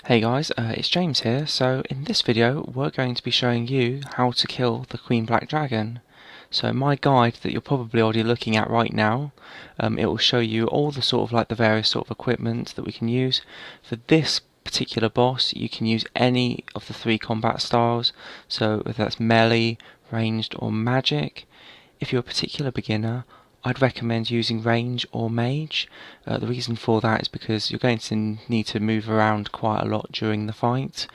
Hey guys, it's James here. So in this video we're going to be showing you how to kill the Queen Black Dragon. So my guide that you're probably already looking at right now, it will show you all the the various sort of equipment that we can use. For this particular boss you can use any of the three combat styles, so whether that's melee, ranged or magic. If you're a particular beginner, I'd recommend using range or mage. The reason for that is because you're going to need to move around quite a lot during the fight.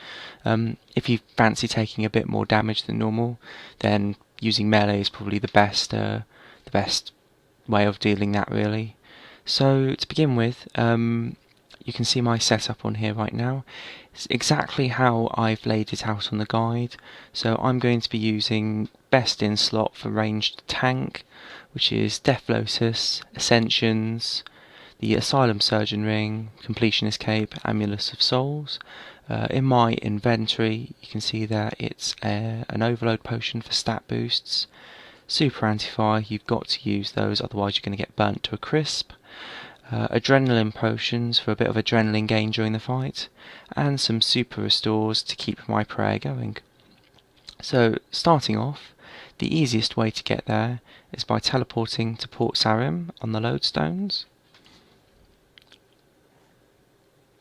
If you fancy taking a bit more damage than normal, then using melee is probably the best way of dealing that really. So to begin with, you can see my setup on here right now. It's exactly how I've laid it out on the guide. So I'm going to be using best in slot for ranged tank, which is Death Lotus, Ascensions, the Asylum Surgeon Ring, Completionist Cape, Amulet of Souls. In my inventory you can see there it's an overload potion for stat boosts. Super Anti-Fire, you've got to use those, otherwise you're going to get burnt to a crisp. Adrenaline potions for a bit of adrenaline gain during the fight, and some super restores to keep my prayer going. So starting off, the easiest way to get there is by teleporting to Port Sarim on the lodestones.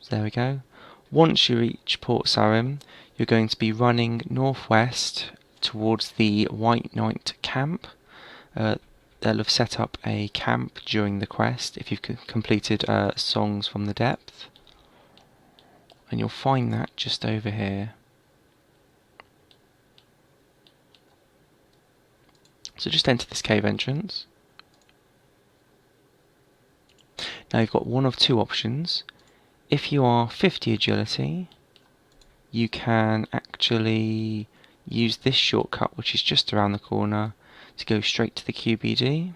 So there we go. Once you reach Port Sarim, you're going to be running northwest towards the White Knight camp. They'll have set up a camp during the quest if you've completed Songs from the Depth, and you'll find that just over here. So just enter this cave entrance. Now you've got one of two options. If you are 50 agility, you can actually use this shortcut, which is just around the corner, to go straight to the QBD.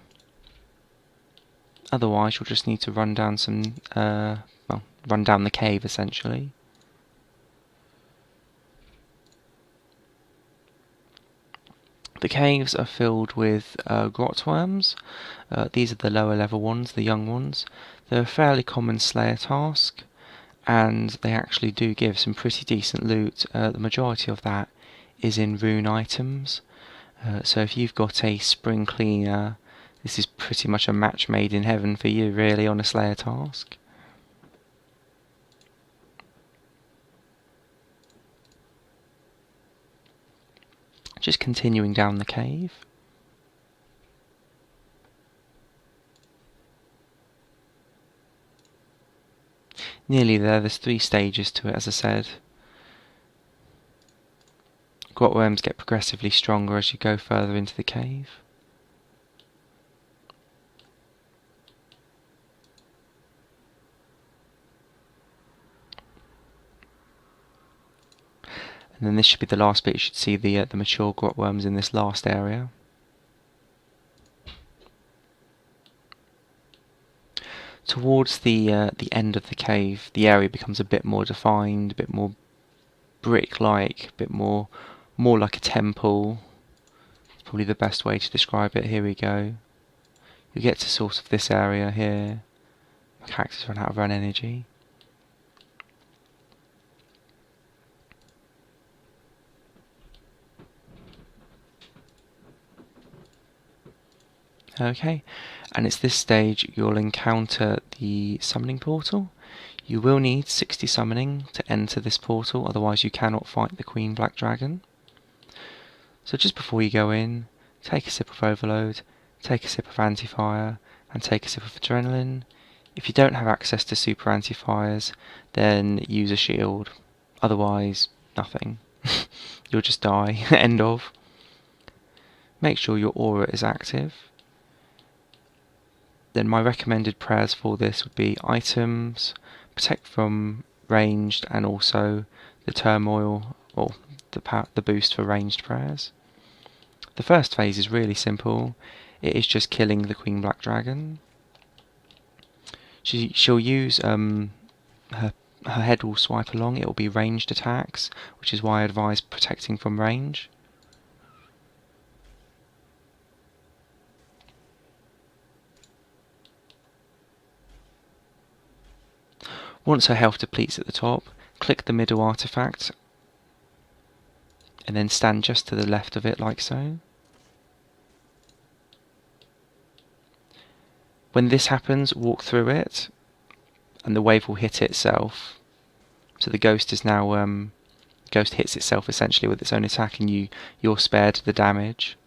Otherwise you'll just need to run down run down the cave essentially. The caves are filled with grot worms. These are the lower level ones, the young ones. They're a fairly common slayer task, and they actually do give some pretty decent loot. The majority of that is in rune items. So if you've got a spring cleaner, this is pretty much a match made in heaven for you really on a slayer task. Just continuing down the cave. Nearly there, there's 3 stages to it as I said. Grot worms get progressively stronger as you go further into the cave. And then this should be the last bit. You should see the mature grot worms in this last area. Towards the end of the cave, the area becomes a bit more defined, a bit more brick-like, a bit more like a temple. It's probably the best way to describe it. Here we go. You get to sort of this area here. My character's run out of run energy. Okay, and it's this stage you'll encounter the summoning portal. You will need 60 summoning to enter this portal, otherwise you cannot fight the Queen Black Dragon. So just before you go in, take a sip of Overload, take a sip of Anti-Fire, and take a sip of Adrenaline. If you don't have access to Super Anti-Fires, then use a shield, otherwise nothing. You'll just die. End of. Make sure your aura is active. Then my recommended prayers for this would be items, protect from ranged, and also the turmoil, or the boost for ranged prayers. The first phase is really simple. It is just killing the Queen Black Dragon. She'll use her head will swipe along. It will be ranged attacks, which is why I advise protecting from range. Once her health depletes at the top, click the middle artifact and then stand just to the left of it like so. When this happens, walk through it and the wave will hit itself. So the ghost is now ghost hits itself essentially with its own attack, and you're spared the damage.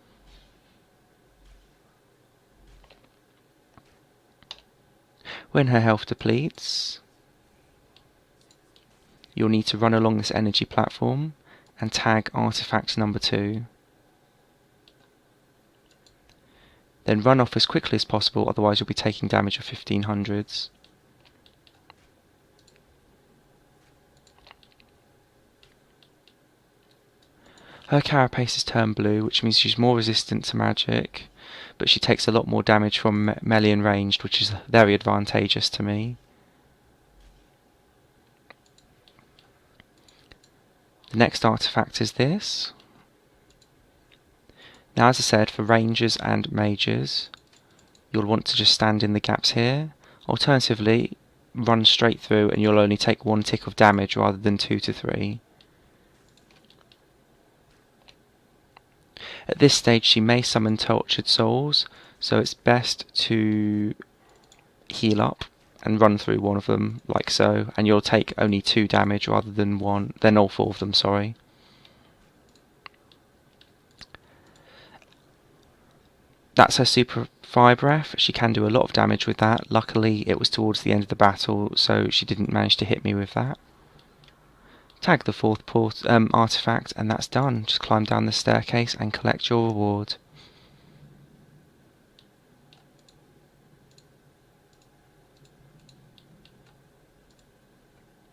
When her health depletes, you'll need to run along this energy platform and tag artifact number 2. Then run off as quickly as possible, otherwise you'll be taking damage of 1500s. Her carapace is turned blue, which means she's more resistant to magic, but she takes a lot more damage from melee and ranged, which is very advantageous to me. The next artifact is this. Now, as I said, for rangers and mages, you'll want to just stand in the gaps here. Alternatively, run straight through and you'll only take 1 tick of damage rather than 2 to 3. At this stage she may summon tortured souls, so it's best to heal up and run through one of them like so, and you'll take only 2 damage rather than all 4 of them, sorry. That's her super fire breath. She can do a lot of damage with that. Luckily it was towards the end of the battle, so she didn't manage to hit me with that. Tag the 4th artifact and that's done. Just climb down the staircase and collect your reward.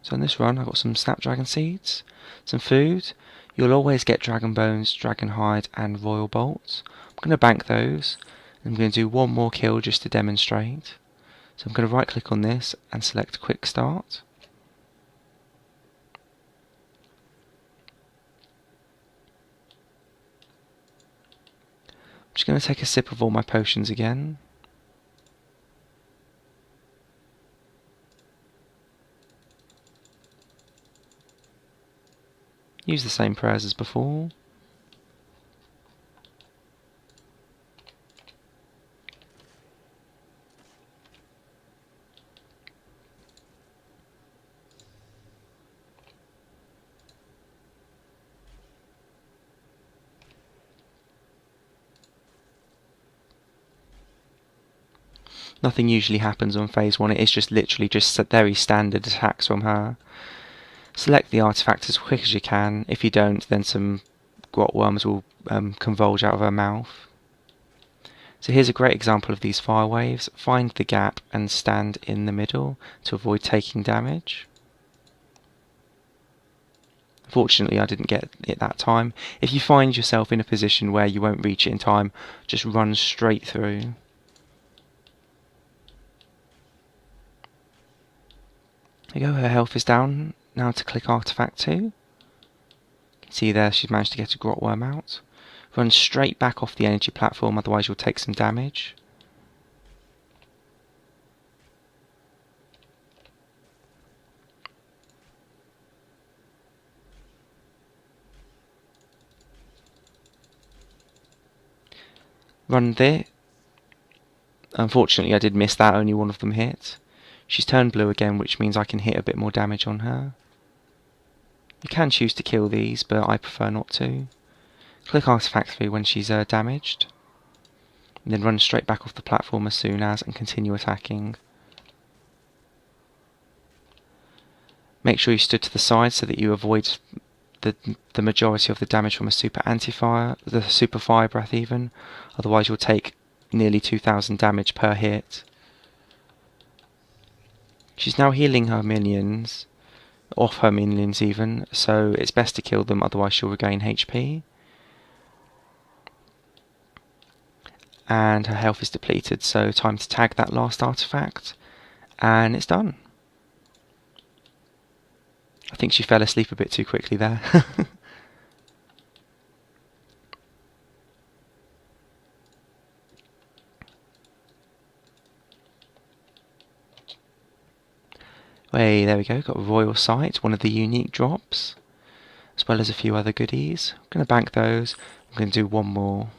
So in this run I've got some snapdragon seeds, some food. You'll always get dragon bones, dragon hide and royal bolts. I'm going to bank those. I'm going to do one more kill just to demonstrate. So I'm going to right click on this and select quick start. I'm just going to take a sip of all my potions again. Use the same prayers as before. Nothing usually happens on phase 1, it is just literally just very standard attacks from her. Select the artifact as quick as you can. If you don't, then some grot worms will convulge out of her mouth. So here's a great example of these fire waves. Find the gap and stand in the middle to avoid taking damage. Fortunately I didn't get it that time. If you find yourself in a position where you won't reach it in time, just run straight through. There you go, her health is down. Now to click artifact 2. You can see there she's managed to get a grot worm out. Run straight back off the energy platform, otherwise you'll take some damage. Run there. Unfortunately I did miss that, only one of them hit. She's turned blue again, which means I can hit a bit more damage on her. You can choose to kill these, but I prefer not to. Click artifact 3 when she's damaged. And then run straight back off the platform as soon as and continue attacking. Make sure you stood to the side so that you avoid the majority of the damage from a super anti-fire, the super fire breath even. Otherwise you'll take nearly 2000 damage per hit. She's now healing her minions, off her minions even, so it's best to kill them, otherwise she'll regain HP. And her health is depleted, so time to tag that last artifact, and it's done. I think she fell asleep a bit too quickly there. Hey, there we go, got a royal sight, one of the unique drops, as well as a few other goodies. I'm going to bank those. I'm going to do one more.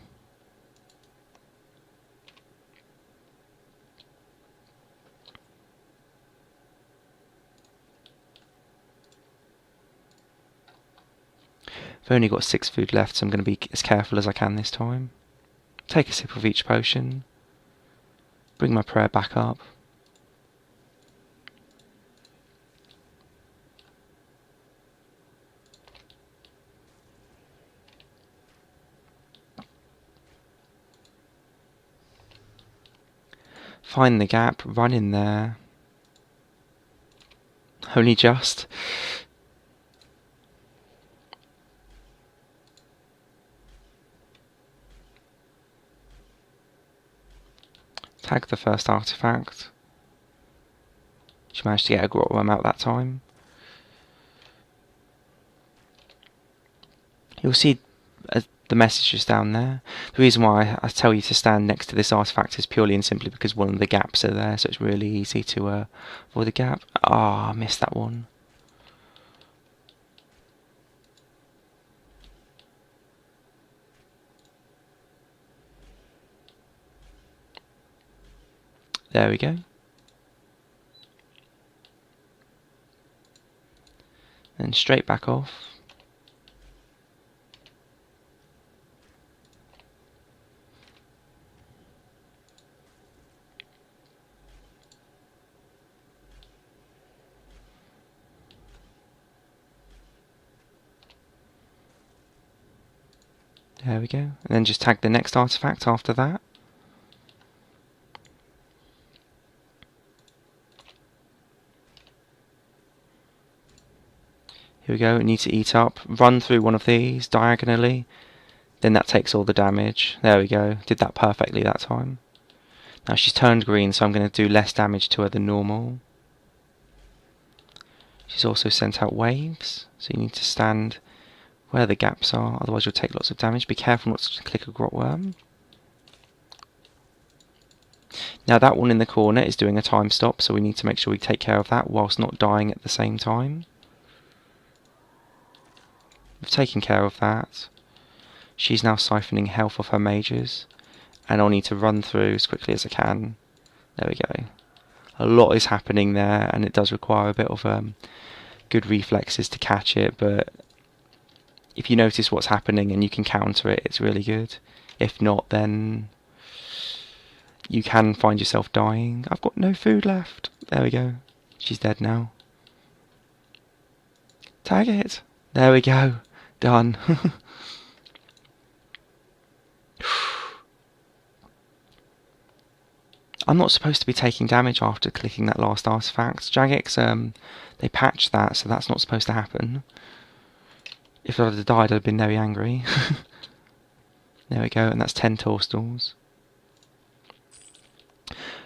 I've only got 6 food left, so I'm going to be as careful as I can this time. Take a sip of each potion. Bring my prayer back up. Find the gap, run in there. Only just. Tag the first artifact. She managed to get a grot worm out that time. You'll see the messages down there. The reason why I tell you to stand next to this artifact is purely and simply because one of the gaps are there, so it's really easy to avoid the gap. Ah, I missed that one. There we go. Then straight back off. There we go. And then just tag the next artifact after that. Here we go, we need to eat up. Run through one of these diagonally. Then that takes all the damage. There we go, did that perfectly that time. Now she's turned green, so I'm going to do less damage to her than normal. She's also sent out waves, so you need to stand where the gaps are, otherwise you'll take lots of damage. Be careful not to click a grot worm. Now that one in the corner is doing a time stop, so we need to make sure we take care of that whilst not dying at the same time. We've taken care of that. She's now siphoning health off her mages, and I'll need to run through as quickly as I can. There we go. A lot is happening there, and it does require a bit of good reflexes to catch it, but if you notice what's happening and you can counter it, it's really good. If not, then you can find yourself dying. I've got no food left. There we go. She's dead now. Tag it. There we go. Done. I'm not supposed to be taking damage after clicking that last artifact. Jagex, they patched that, so that's not supposed to happen. If I'd have died, I'd have been very angry. There we go, and that's 10 toadstools.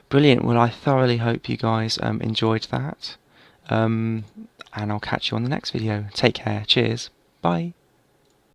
Brilliant. Well, I thoroughly hope you guys enjoyed that. And I'll catch you on the next video. Take care. Cheers. Bye.